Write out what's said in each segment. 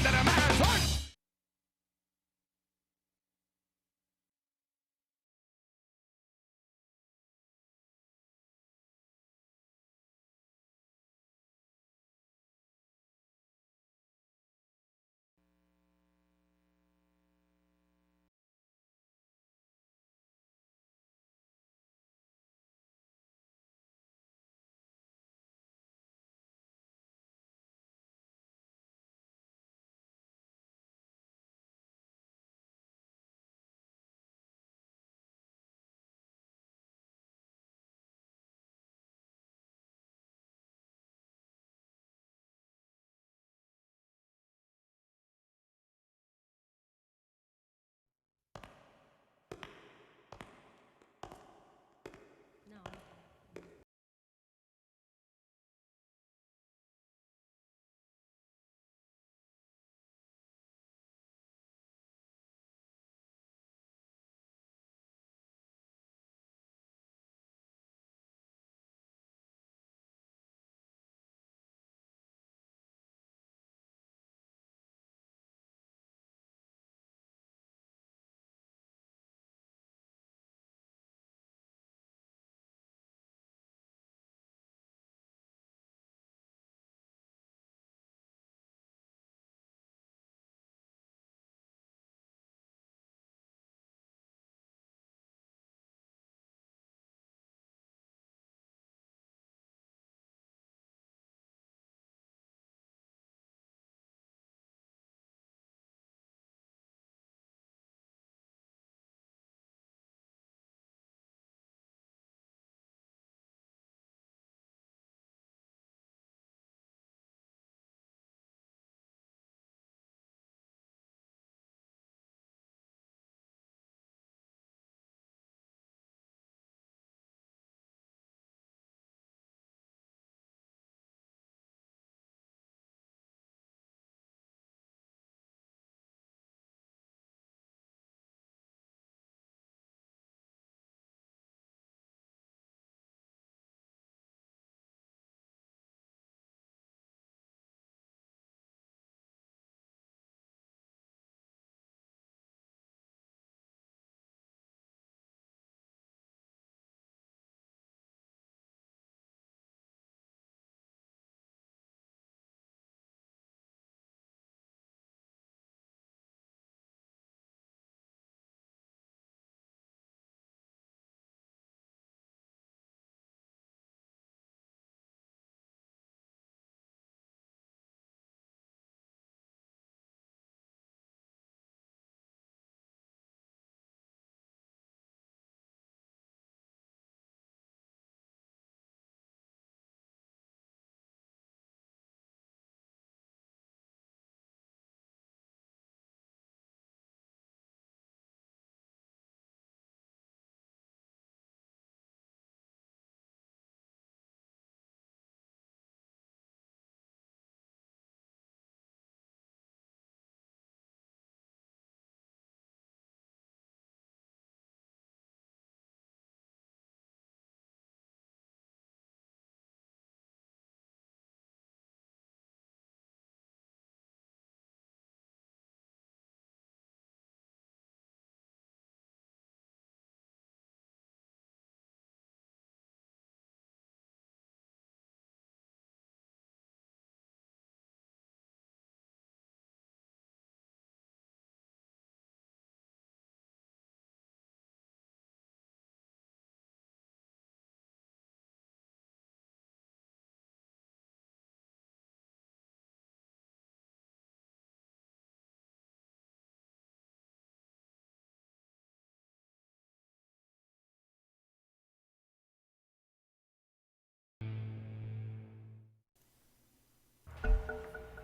into the man's heart.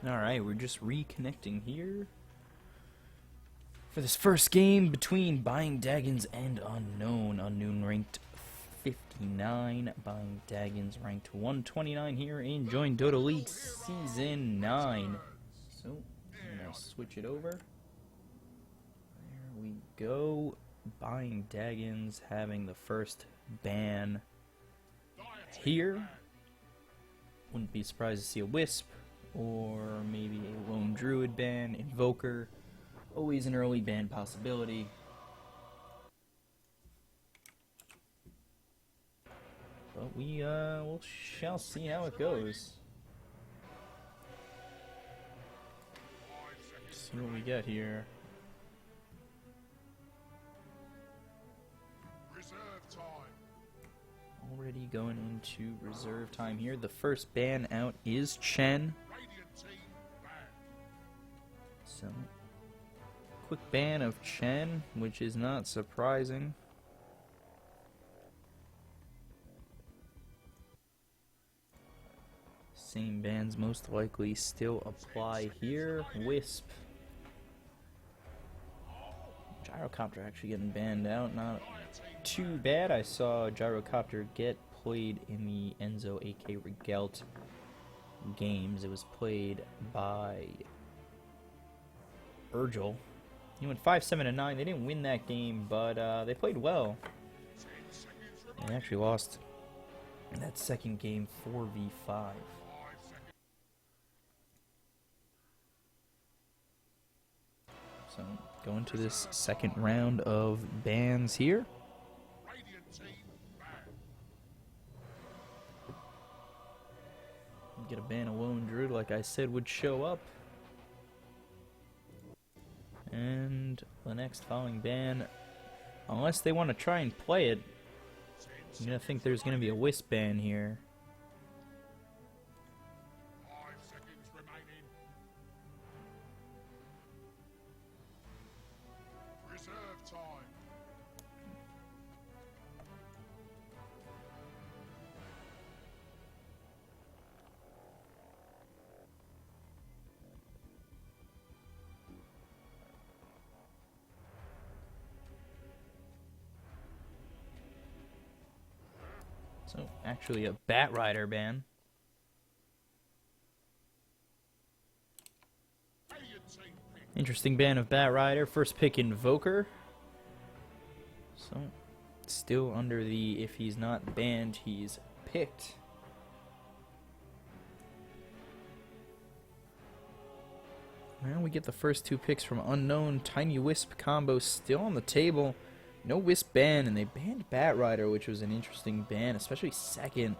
Alright, we're just reconnecting here for this first game between Buying Dagons and Unknown. Unknown ranked 59, Buying Dagons ranked 129 here in Join Dota League Season 9. So, I'm going to switch it over. There we go. Buying Dagons having the first ban here. Wouldn't be surprised to see a Wisp or maybe a Lone Druid ban, Invoker. Always an early ban possibility. But we shall see how it goes. See what we get here. Already going into reserve time here. The first ban out is Chen. So, quick ban of Chen, which is not surprising. Same bans most likely still apply here. Wisp. Gyrocopter actually getting banned out. Not too bad. I saw Gyrocopter get played in the Enzo AK Regelt games. It was played by Urgel. He went 5-7-9. They didn't win that game, but they played well. They actually lost that second game 4v5. So, going to this second round of bans here. Get a ban of Lone Druid, like I said, would show up. And the next following ban, unless they want to try and play it, I'm going to think there's going to be a Wisp ban here. So, actually a Bat Rider ban. Interesting ban of Bat Rider. First pick Invoker. So, still under the if he's not banned, he's picked. Now we get the first two picks from Unknown. Tiny Wisp combo still on the table. No Wisp ban, and they banned Bat Rider, which was an interesting ban, especially second.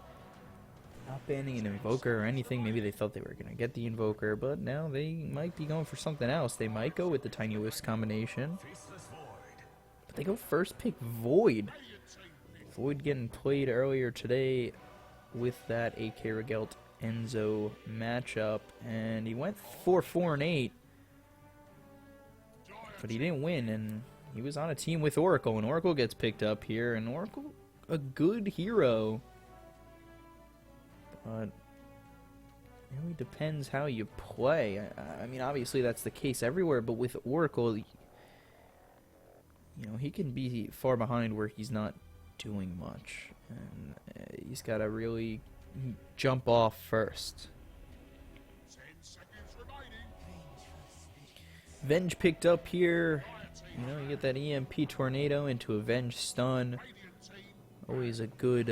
Not banning an Invoker or anything. Maybe they thought they were going to get the Invoker, but now they might be going for something else. They might go with the Tiny Wisp combination. But they go first pick Void. Void getting played earlier today with that AK Regelt Enzo matchup, and he went 4-4-8. But he didn't win, and he was on a team with Oracle, and Oracle gets picked up here, and Oracle, a good hero. But it really depends how you play. I mean, obviously that's the case everywhere, but with Oracle, you know, he can be far behind where he's not doing much. And he's got to really jump off first. Venge picked up here. You know, you get that EMP Tornado into a Venge stun. Always a good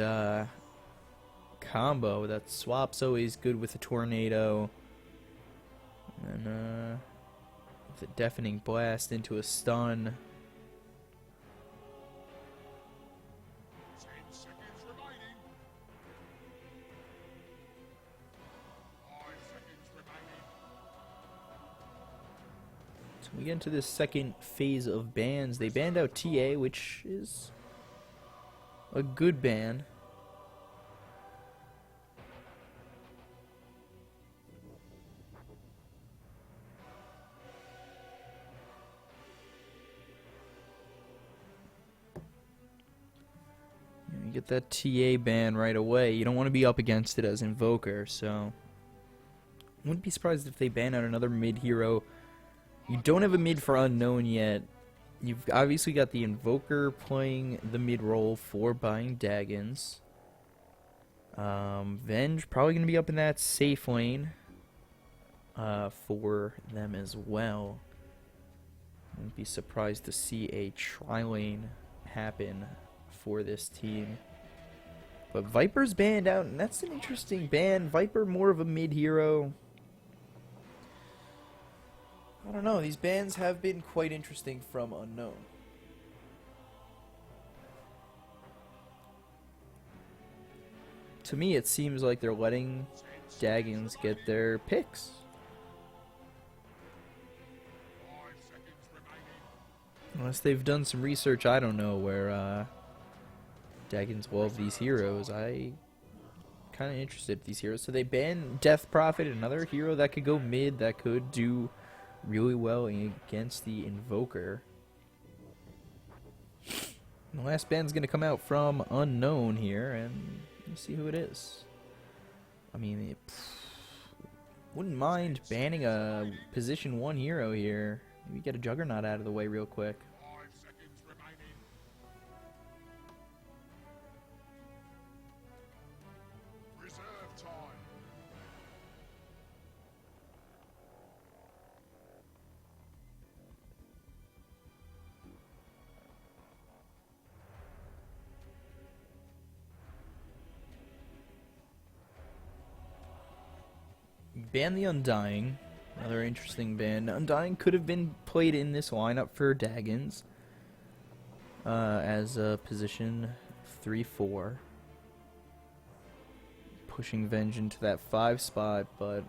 combo. That swap's always good with a Tornado. And with a Deafening Blast into a stun. We get into this second phase of bans. They banned out TA, which is a good ban. You get that TA ban right away. You don't want to be up against it as Invoker, so wouldn't be surprised if they ban out another mid-hero. You don't have a mid for Unknown yet. You've obviously got the Invoker playing the mid role for buying Dagons. Venge probably going to be up in that safe lane for them as well. Wouldn't be surprised to see a tri-lane happen for this team. But Viper's banned out, and that's an interesting ban. Viper more of a mid hero. I don't know, these bans have been quite interesting from unknown. To me, it seems like they're letting Dagons get their picks. Unless they've done some research, I don't know, where Dagons love these heroes. I kind of interested in these heroes. So they banned Death Prophet, another hero that could go mid, that could do really well against the Invoker. And the last ban's going to come out from Unknown here, and let's see who it is. I mean, wouldn't mind banning a position 1 hero here. Maybe get a Juggernaut out of the way real quick. Ban the Undying. Another interesting ban. Undying could have been played in this lineup for Dagons as a position 3-4. Pushing Venge into that 5 spot, but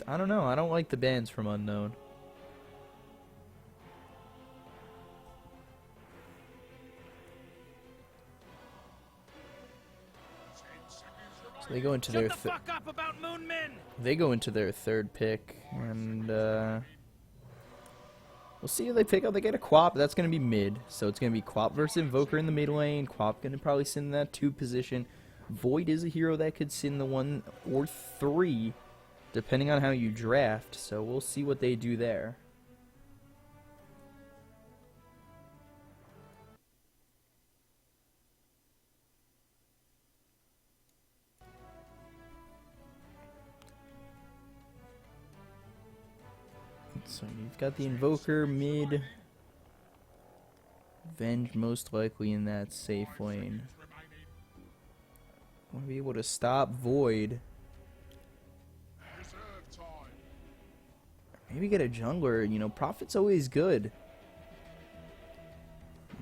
I don't know. I don't like the bans from Unknown. So they go into their they go into their 3rd pick, and we'll see who they pick up. They get a Quap. That's going to be mid, so it's going to be Quap versus Invoker in the mid lane. Quap going to probably sit in that 2 position. Void is a hero that could sit in the 1 or 3, depending on how you draft. So we'll see what they do there. So you've got the Invoker mid. Venge most likely in that safe lane. Want to be able to stop Void. Maybe get a jungler. You know, Prophet's always good.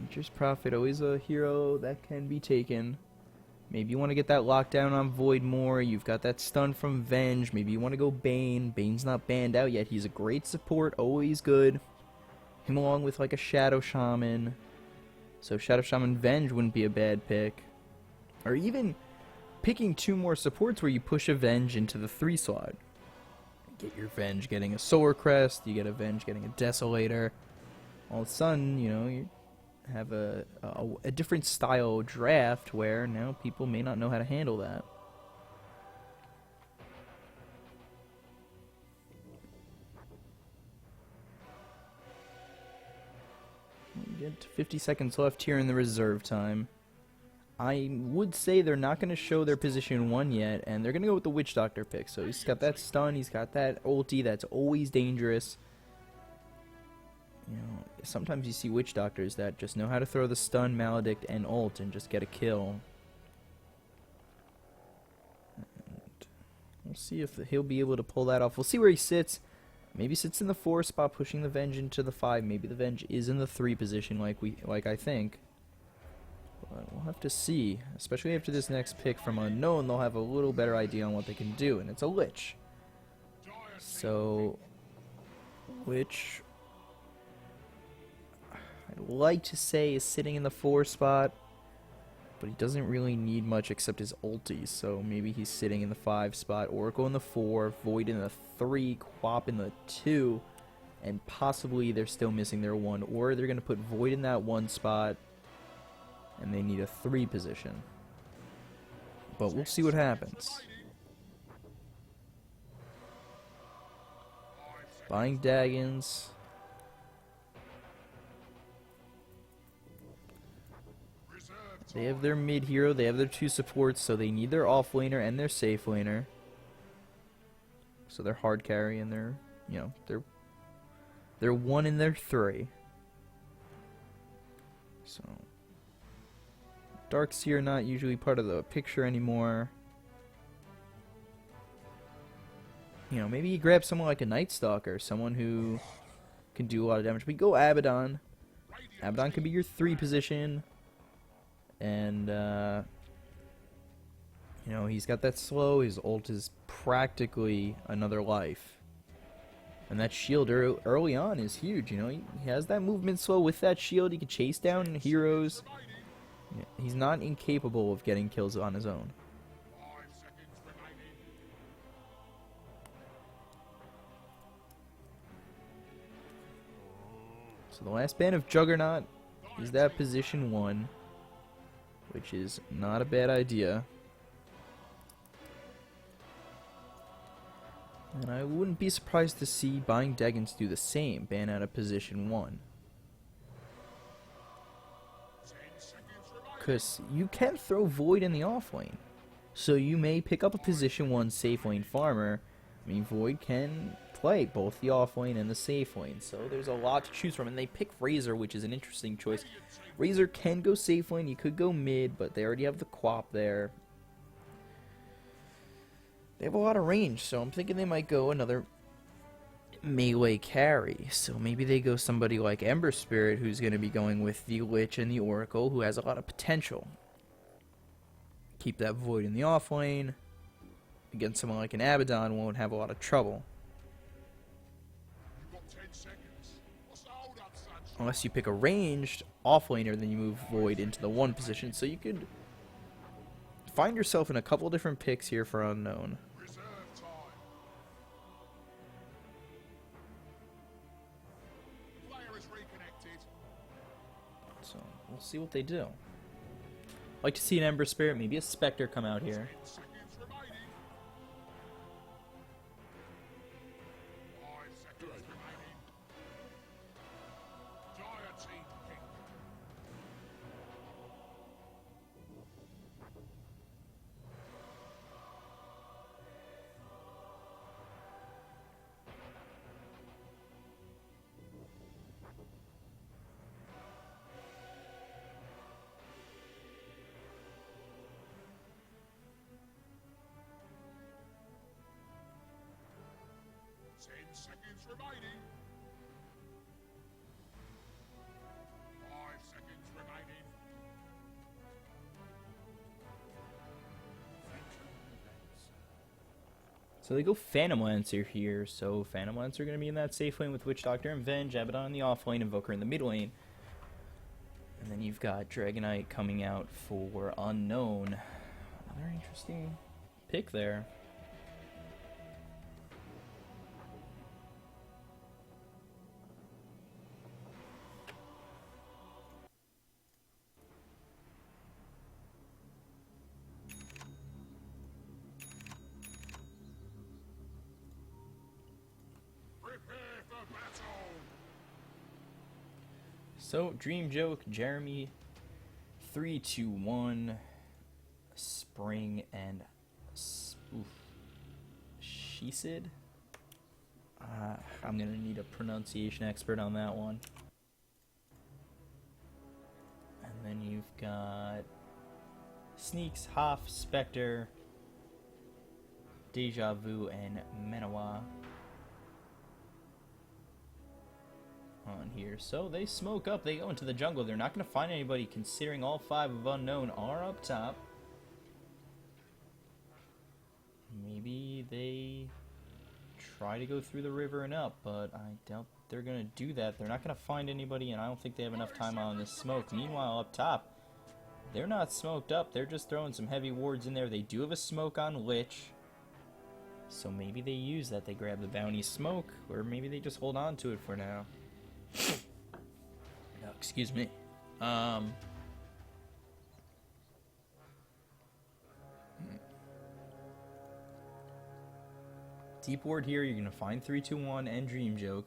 Nature's Prophet, always a hero that can be taken. Maybe you want to get that lockdown on Void more. You've got that stun from Venge. Maybe you want to go Bane. Bane's not banned out yet. He's a great support, always good. Him along with like a Shadow Shaman. So Shadow Shaman Venge wouldn't be a bad pick. Or even picking 2 more supports where you push a Venge into the 3 slot. Get your Venge getting a Solar Crest. You get a Venge getting a Desolator. All of a sudden, you know, you have a different style draft where now people may not know how to handle that. We get 50 seconds left here in the reserve time. I would say they're not going to show their position 1 yet, and they're going to go with the Witch Doctor pick. So he's got that stun, he's got that ulti that's always dangerous. You know, sometimes you see Witch Doctors that just know how to throw the stun, maledict, and ult and just get a kill. And we'll see if he'll be able to pull that off. We'll see where he sits. Maybe sits in the 4 spot, pushing the Venge into the 5. Maybe the Venge is in the 3 position, like I think. But we'll have to see. Especially after this next pick from Unknown, they'll have a little better idea on what they can do, and it's a Lich. So, Lich, I'd like to say is sitting in the 4 spot, but he doesn't really need much except his ulti, so maybe he's sitting in the 5 spot, Oracle in the 4, Void in the 3, Quap in the 2, and possibly they're still missing their 1, or they're going to put Void in that 1 spot, and they need a 3 position. But we'll see what happens. Buying Dagons. They have their mid hero, they have their 2 supports, so they need their off laner and their safe laner. So they're hard carry and they're, you know, they're 1 and they're 3. So Darkseer not usually part of the picture anymore. You know, maybe you grab someone like a Night Stalker, someone who can do a lot of damage. We go Abaddon. Abaddon could be your 3 position. And, you know, he's got that slow. His ult is practically another life. And that shield early on is huge, you know. He has that movement slow with that shield. He can chase down heroes. He's not incapable of getting kills on his own. So the last band of Juggernaut is that position 1, which is not a bad idea. And I wouldn't be surprised to see Buying Dagons do the same, ban out of position 1. Because you can throw Void in the off lane. So you may pick up a position 1 safe lane farmer. I mean, Void can play both the off lane and the safe lane. So there's a lot to choose from. And they pick Razor, which is an interesting choice. Razor can go safe lane, you could go mid, but they already have the Quap there. They have a lot of range, so I'm thinking they might go another melee carry. So maybe they go somebody like Ember Spirit, who's going to be going with the Lich and the Oracle, who has a lot of potential. Keep that Void in the off lane. Against someone like an Abaddon, won't have a lot of trouble. Unless you pick a ranged offlaner, then you move Void into the 1 position. So you could find yourself in a couple different picks here for Unknown. So we'll see what they do. I'd like to see an Ember Spirit, maybe a Spectre come out here. Seconds remaining. 5 seconds remaining. So they go Phantom Lancer here. So Phantom Lancer going to be in that safe lane with Witch Doctor and Venge, Abaddon in the off lane, Invoker in the mid lane. And then you've got Dragonite coming out for Unknown. Another interesting pick there. So, Dream Joke, Jeremy, 3, 2, 1, Spring, and Sheesid. I'm going to need a pronunciation expert on that one. And then you've got Sneaks, Hoff, Spectre, Deja Vu, and Menawa on here. So they smoke up, they go into the jungle. They're not going to find anybody considering all 5 of Unknown are up top. Maybe they try to go through the river and up, but I doubt they're going to do that. They're not going to find anybody, and I don't think they have enough time on this smoke. Meanwhile, up top, they're not smoked up. They're just throwing some heavy wards in there. They do have a smoke on Lich, so maybe they use that. They grab the bounty smoke, or maybe they just hold on to it for now. No, excuse me. Deep ward here, you're gonna find 3, 2, 1 and Dream Joke.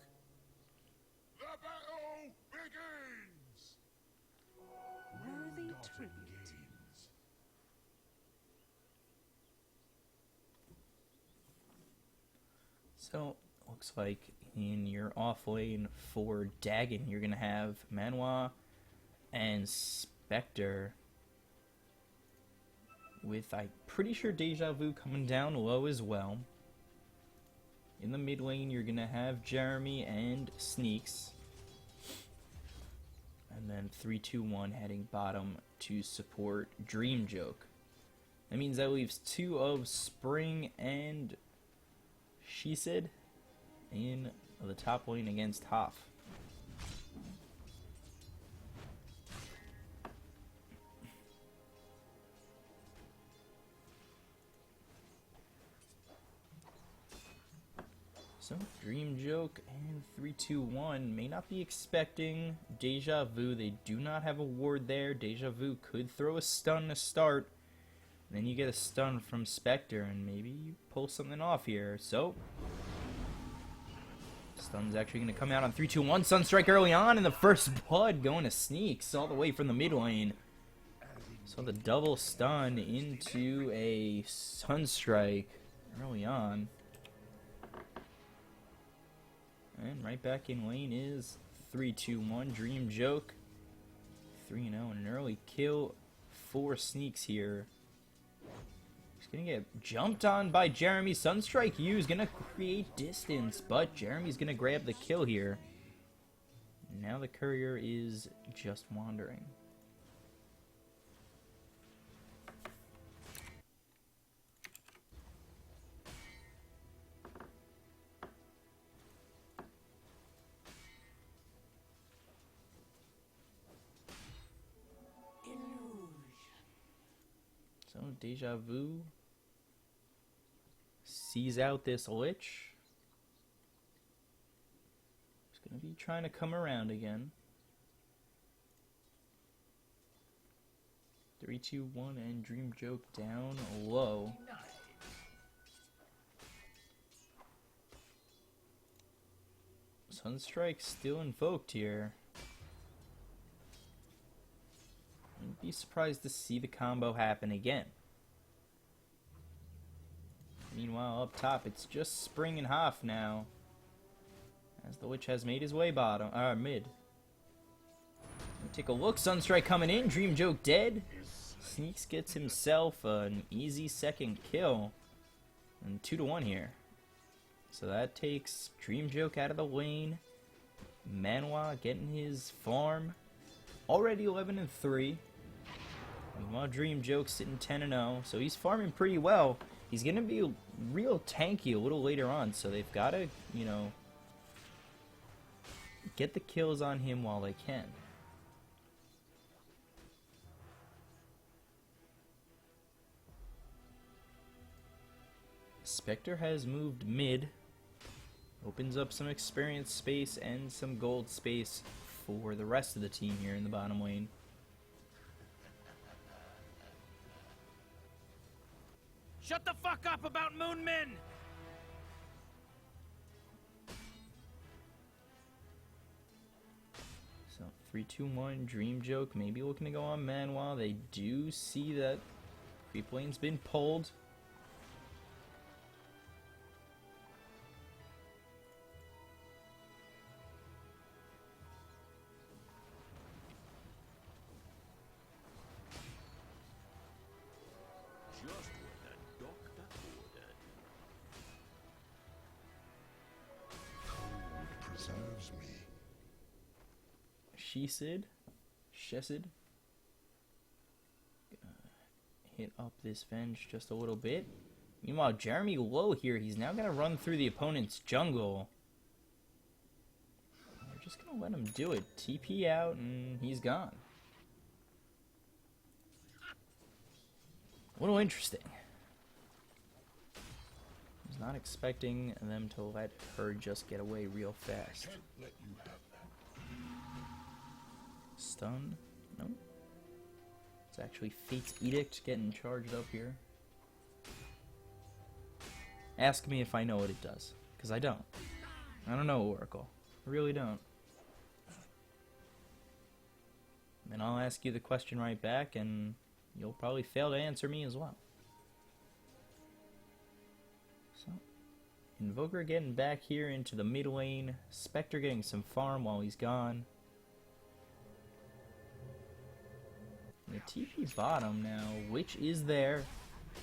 The battle begins. Worthy tribute. So, looks like in your off lane for Dagon, you're gonna have Manoir and Spectre, with, I'm pretty sure, Deja Vu coming down low as well. in the mid lane, you're going to have Jeremy and Sneaks. And then 3-2-1 heading bottom to support Dream Joke. That means that leaves 2 of Spring and She Said in the top lane against Hoff. So, Dream Joke and 3-2-1 may not be expecting Deja Vu. They do not have a ward there. Deja Vu could throw a stun to start. Then you get a stun from Spectre and maybe you pull something off here. So, stun's actually going to come out on 3-2-1. Sunstrike early on and the first blood going to Sneaks all the way from the mid lane. So the double stun into a Sunstrike early on. And right back in lane is 3-2-1 Dream Joke. 3-0 and an early kill for Sneaks here. He's gonna get jumped on by Jeremy. Sunstrike U is gonna create distance, but Jeremy's gonna grab the kill here. Now the courier is just wandering. So Deja Vu sees out this Lich. He's going to be trying to come around again. 3-2-1 and Dream Joke down low. Sunstrike still invoked here. Wouldn't be surprised to see the combo happen again. Meanwhile, up top, it's just Spring and Hoff now, as the Witch has made his way mid. Take a look. Sunstrike coming in. Dream Joke dead. Sneaks gets himself an easy second kill, and 2-1 here. So that takes Dream Joke out of the lane. Manwa getting his farm. Already 11-3. Meanwhile, Dream Joke sitting 10-0, so he's farming pretty well. He's going to be real tanky a little later on, so they've got to, you know, get the kills on him while they can. Spectre has moved mid, opens up some experience space and some gold space for the rest of the team here in the bottom lane. Shut the fuck up about Moon Men! So 3-2-1 Dream Joke maybe looking to go on Manwa. They do see that creep lane's been pulled. Just what the doctor ordered. Cold preserves me. Shesid. Hit up this Venge just a little bit. Meanwhile, Jeremy low here. He's now going to run through the opponent's jungle. They're just going to let him do it. TP out and he's gone. A little interesting. I was not expecting them to let her just get away real fast. Can't let you have that. Stun? No. It's actually Fate's Edict getting charged up here. Ask me if I know what it does, because I don't. I don't know, Oracle. I really don't. And I'll ask you the question right back, and you'll probably fail to answer me as well. So, Invoker getting back here into the mid lane. Spectre getting some farm while he's gone. The TP bottom now, which is there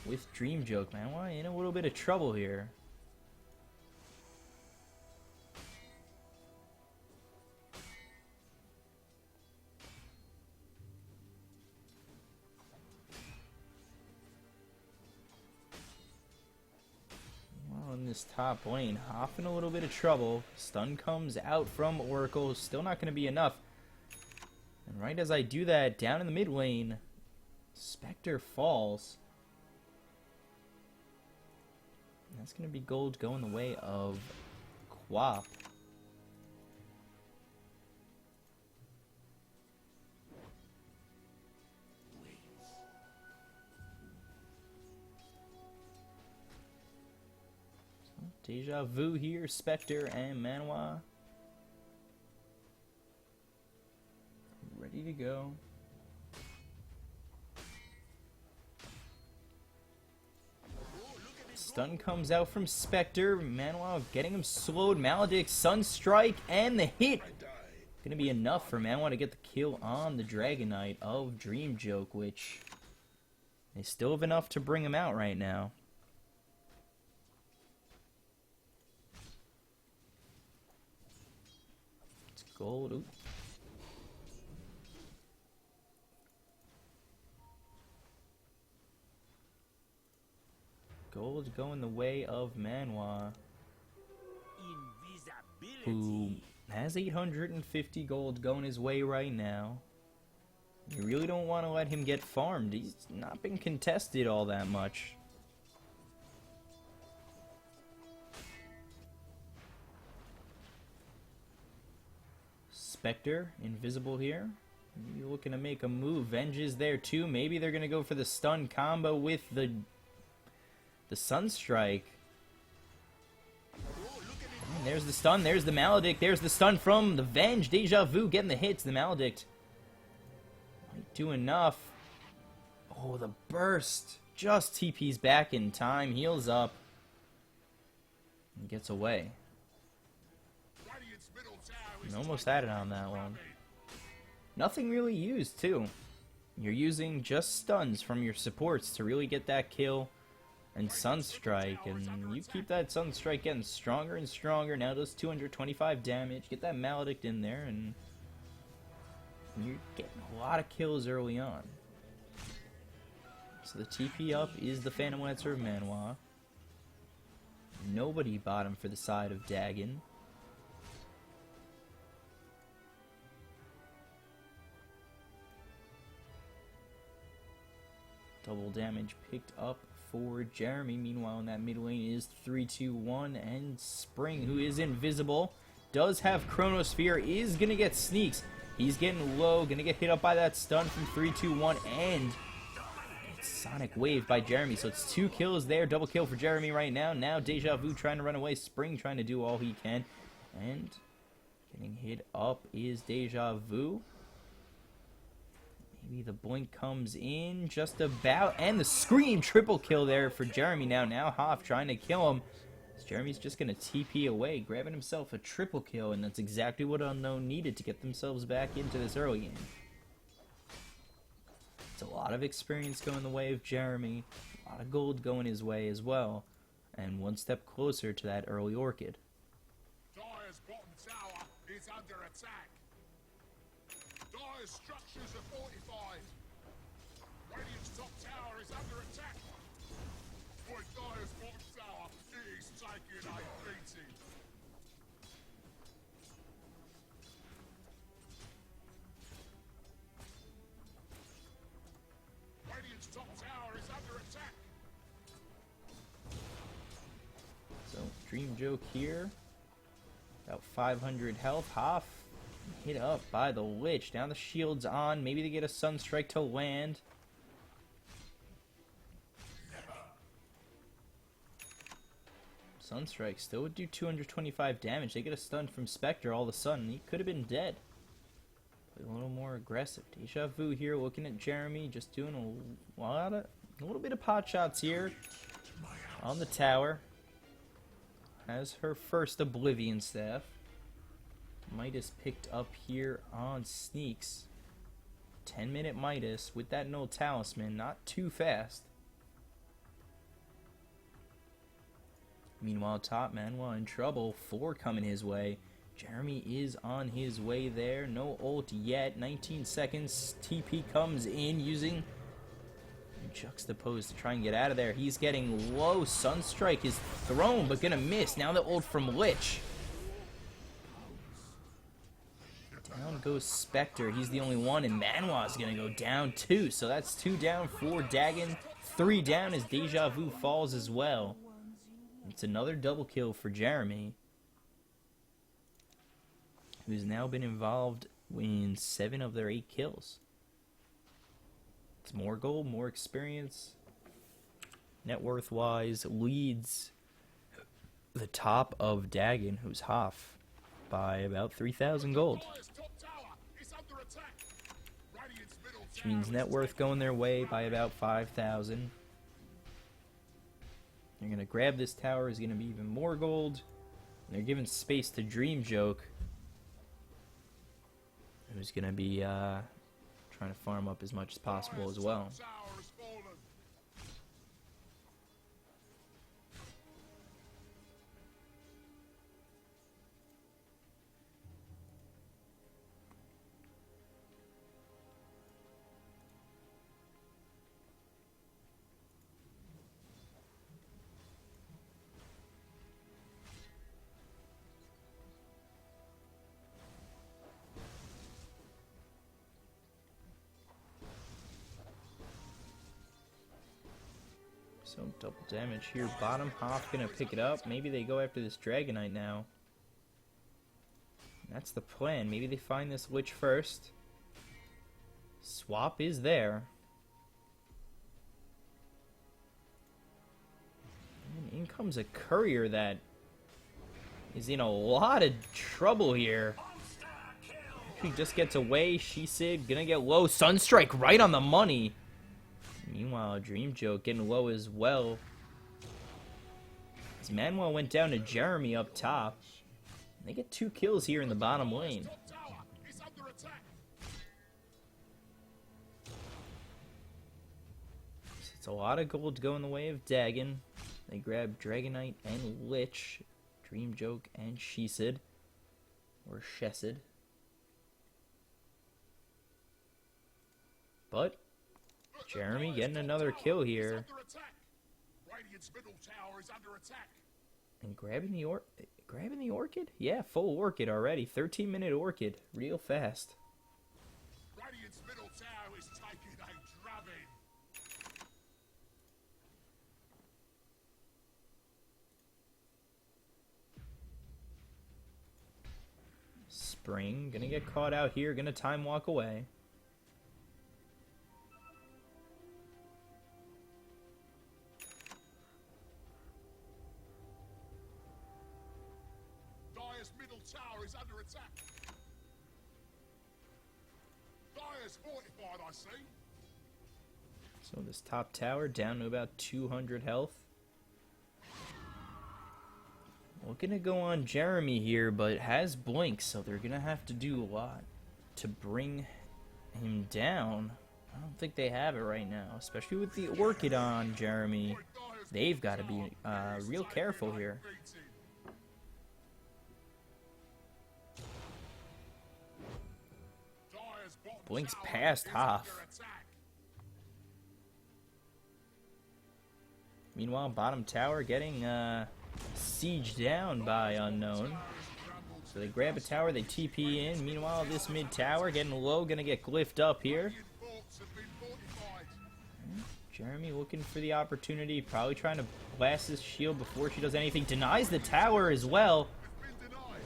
with Dream Joke, man. Why in a little bit of trouble here? this top lane. Hoff in a little bit of trouble. Stun comes out from Oracle. Still not going to be enough. And right as I do that, down in the mid lane, Spectre falls. And that's going to be gold going the way of Quap. Deja Vu here, Spectre and Manoir. Ready to go. Stun comes out from Spectre. Manoir getting him slowed. Maledict, Sunstrike, and the hit. Gonna be enough for Manoir to get the kill on the Dragon Knight of Dream Joke, which they still have enough to bring him out right now. Gold. Ooh. Gold going the way of Manoir, who has 850 gold going his way right now. You really don't want to let him get farmed. He's not been contested all that much. Spectre, invisible here. Maybe looking to make a move. Venge is there too. Maybe they're going to go for the stun combo with the Sunstrike. And there's the stun. There's the Maledict. There's the stun from the Venge. Deja Vu getting the hits. The Maledict might do enough. Oh, the burst. Just TP's back in time. Heals up. And gets away. And almost had it on that one. Nothing really used, too. You're using just stuns from your supports to really get that kill and Sunstrike. And you keep that Sunstrike getting stronger and stronger. Now does 225 damage. Get that Maledict in there, and you're getting a lot of kills early on. So the TP up is the Phantom Lancer of Manoir. Nobody bottom for the side of Dagon. Double damage picked up for Jeremy. Meanwhile, in that mid lane is 3-2-1, and Spring, who is invisible, does have Chronosphere, is going to get sneaks. He's getting low, going to get hit up by that stun from 3-2-1, and it's Sonic Wave by Jeremy. So it's 2 kills there. Double kill for Jeremy right now. Now Deja Vu trying to run away. Spring trying to do all he can. And getting hit up is Deja Vu. Maybe the blink comes in just about, and the scream triple kill there for Jeremy. Now Hoff trying to kill him. Jeremy's just going to TP away, grabbing himself a triple kill, and that's exactly what Unknown needed to get themselves back into this early game. It's a lot of experience going the way of Jeremy, a lot of gold going his way as well, and one step closer to that early Orchid. Dire's bottom tower is under attack. Dire's structures are fortified. Radiant's top tower is under attack. Boy, Dire's bottom tower is taking a beating. Radiant's top tower is under attack. So, Dream Joke here, about 500 health. Hoff hit up by the Lich. Now the shield's on. Maybe they get a Sunstrike to land. Sunstrike still would do 225 damage. They get a stun from Spectre all of a sudden. He could have been dead. But a little more aggressive. Deja Vu here looking at Jeremy. Just doing a little bit of pot shots here on the tower. Has her first Oblivion Staff. Midas picked up here on sneaks. 10-minute Midas with that Null Talisman. Not too fast. Meanwhile, top Manuel in trouble. 4 coming his way. Jeremy is on his way there. No ult yet. 19 seconds. TP comes in using juxtaposed to try and get out of there. He's getting low. Sunstrike is thrown, but gonna miss. Now the ult from Lich. Down goes Spectre. He's the only one, and Manoir's gonna go down too. So that's 2 down for Dagon. 3 down as Deja Vu falls as well. It's another double kill for Jeremy, who's now been involved in 7 of their 8 kills. It's more gold, more experience. Net worth wise, leads the top of Dagon, who's half, by about 3,000 gold. Which means net worth going their way by about 5,000. They're going to grab this tower, is going to be even more gold. And they're giving space to Dream Joke, who's going to be trying to farm up as much as possible as well. So double damage here. Bottom half gonna pick it up. Maybe they go after this Dragonite now. That's the plan. Maybe they find this Lich first. Swap is there. And in comes a courier that is in a lot of trouble here. He just gets away. She-Sid gonna get low. Sunstrike right on the money. Meanwhile, Dream Joke getting low as well. As Manuel went down to Jeremy up top. They get 2 kills here in the bottom lane. So it's a lot of gold going the way of Dagon. They grab Dragonite and Lich. Dream Joke and She-Sid. Or Shesid. But Jeremy getting another kill here. And grabbing the Orchid? Yeah, full Orchid already. 13-minute Orchid. Real fast. Radiant's middle tower is taking a drubbing. Spring gonna get caught out here. Gonna time walk away. Tower is under attack. Dire's fortified, I see. So this top tower down to about 200 health. We're gonna go on Jeremy here, but has Blink, so they're gonna have to do a lot to bring him down. I don't think they have it right now, especially with the Orchid on Jeremy. They've got to be real careful here. Blink's past half. Meanwhile, bottom tower getting sieged down by Unknown. So they grab a tower, they TP in. Meanwhile, this mid tower getting low, gonna get glyphed up here. Jeremy looking for the opportunity, probably trying to blast this shield before she does anything. Denies the tower as well.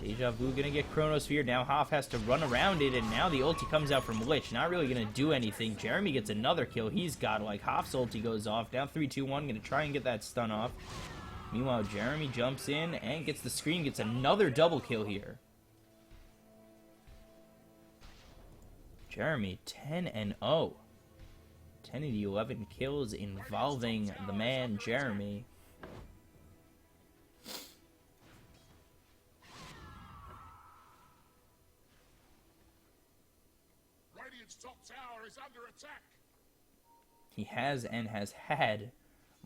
Deja Vu gonna get Chronosphere. Now Hoff has to run around it, and now the ulti comes out from Lich. Not really gonna do anything. Jeremy gets another kill. He's got, like, Hoff's ulti goes off. Down 3-2-1, gonna try and get that stun off. Meanwhile, Jeremy jumps in and gets the screen, gets another double kill here. Jeremy, 10-0. 10 of the 11 kills involving the man, Jeremy. Radiant's top tower is under attack. He has and has had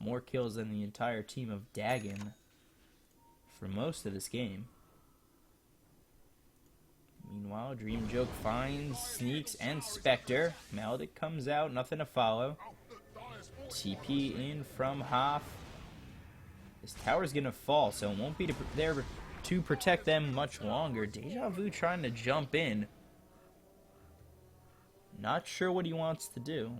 more kills than the entire team of Dagon for most of this game. Meanwhile, Dream Joke finds, sneaks, and Spectre. Maledict comes out, nothing to follow. TP in from Hoff. This tower's gonna fall, so it won't be there to protect them much longer. Deja Vu trying to jump in. Not sure what he wants to do.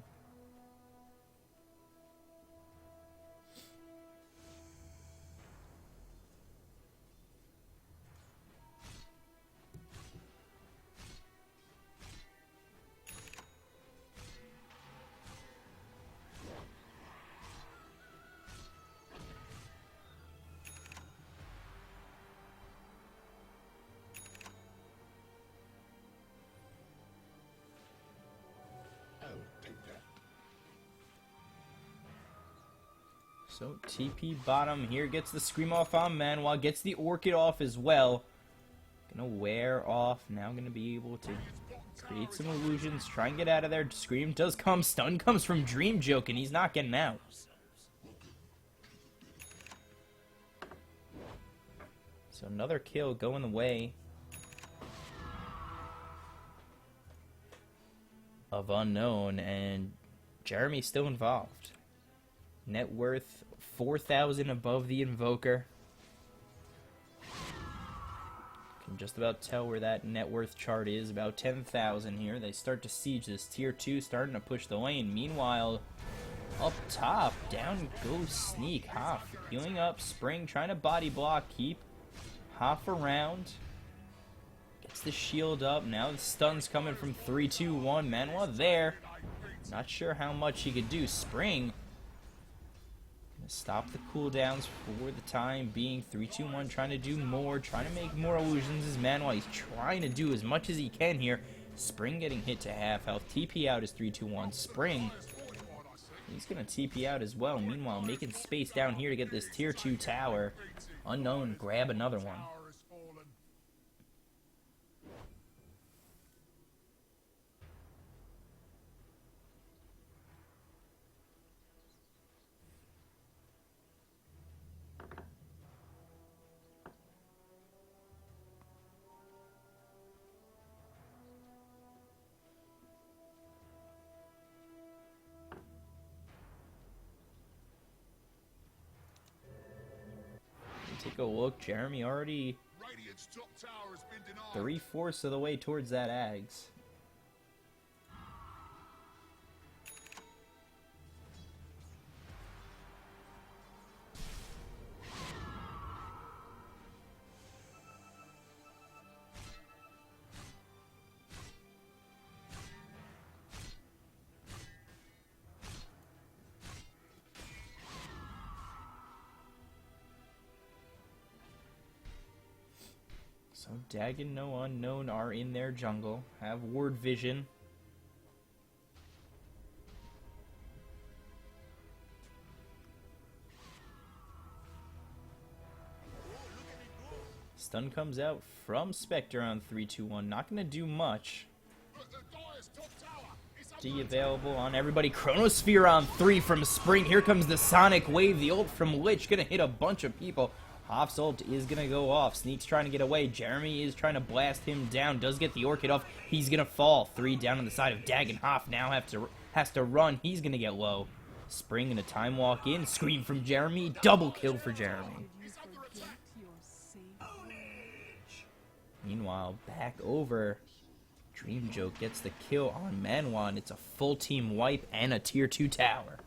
So TP bottom here gets the scream off on Manwa, gets the orchid off as well. Gonna wear off, now gonna be able to create some illusions, try and get out of there. Scream does come, stun comes from Dream Joke, and he's not getting out. So another kill going the way of Unknown, and Jeremy's still involved. Net worth 4,000 above the Invoker. Can just about tell where that net worth chart is, about 10,000 here. They start to siege this tier 2, starting to push the lane. Meanwhile, up top, down goes Sneak. Hoff healing up, Spring trying to body block, keep Hoff around. Gets the shield up, now the stun's coming from 3, 2, 1. Manwa there. Not sure how much he could do. Spring stop the cooldowns for the time being. 3, 2, 1, trying to do more, trying to make more illusions as Manwa. He's trying to do as much as he can here. Spring getting hit to half health. TP out is 3, 2, 1. Spring, he's going to TP out as well. Meanwhile, making space down here to get this tier 2 tower. Unknown, grab another one. Take a look, Jeremy already 3/4 of the way towards that Ags. So Dagon, no Unknown are in their jungle, have ward vision. Stun comes out from Spectre on 3, 2, 1. Not gonna do much. D available on everybody. Chronosphere on 3 from Spring. Here comes the Sonic Wave. The ult from Lich gonna hit a bunch of people. Hoff's ult is going to go off. Sneak's trying to get away. Jeremy is trying to blast him down. Does get the Orchid off. He's going to fall. 3 down on the side of Dagon. Hoff now has to run. He's going to get low. Spring and a time walk in. Scream from Jeremy. Double kill for Jeremy. Meanwhile, back over. Dream Joke gets the kill on Manwan. It's a full team wipe and a tier 2 tower.